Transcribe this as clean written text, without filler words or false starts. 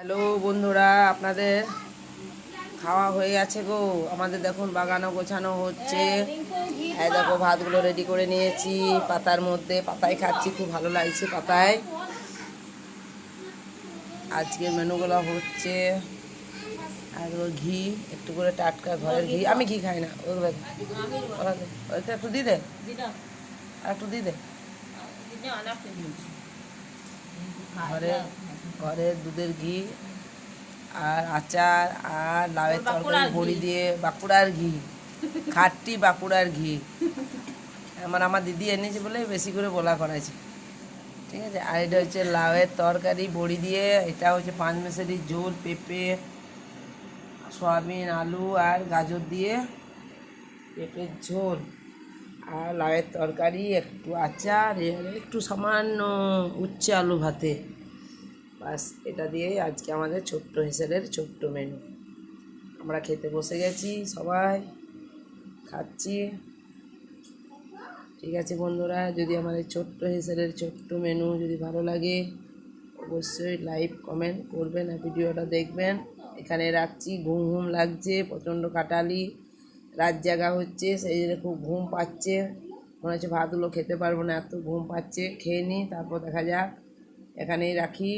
Hello বন্ধুরা, আপনাদের খাওয়া হয়ে গেছে গো। আমাদের দেখুন বাগানো গোছানো হচ্ছে। এই দেখো ভাতগুলো রেডি করে নিয়েছি পাতার মধ্যে, পাতায় খাচ্ছি, খুব ভালো লাগছে পাতায়। আজকের মেনুগুলো হচ্ছে আর ঘি, একটু করে টাটকা ঘরের ঘি। আমি ঘি খাই না, ওইগুলো একটু দিয়ে দে, আর একটু দিয়ে দে। ঘরের ঘরের দুধের ঘি আর আচার আর লাউয়ের তরকারি বড়ি দিয়ে, বাঁকুড়ার ঘি, খাঁটি বাঁকুড়ার ঘি। আমার দিদি এনেছে বলে বেশি করে বলা করাছে, ঠিক আছে। আর এটা হচ্ছে লাউয়ের তরকারি বড়ি দিয়ে, এটা হচ্ছে পাঁচমেশালির ঝোল, পেঁপে, সয়াবিন, আলু আর গাজর দিয়ে পেঁপের ঝোল, আর লাউয়ের তরকারি, একটু আচার, একটু সামান্য উচ্ছে আলু ভাতে। বাস, এটা দিয়েই আজকে আমাদের ছোট্ট হেসেলের ছোট্ট মেনু। আমরা খেতে বসে গেছি, সবাই খাচ্ছি। ঠিক আছে বন্ধুরা, যদি আমাদের ছোট্ট হেসেলের ছোট্ট মেনু যদি ভালো লাগে অবশ্যই লাইক কমেন্ট করবেন আর ভিডিওটা দেখবেন। এখানে রাখছি, ঘুম ঘুম লাগছে, প্রচণ্ড কাটালি, রাত জাগা হচ্ছে, সেই জন্য খুব ঘুম পাচ্ছে। মনে হচ্ছে ভাতগুলো খেতে পারবো না, এত ঘুম পাচ্ছে। খেয়ে নিই, তারপর দেখা যাক। এখানেই রাখি।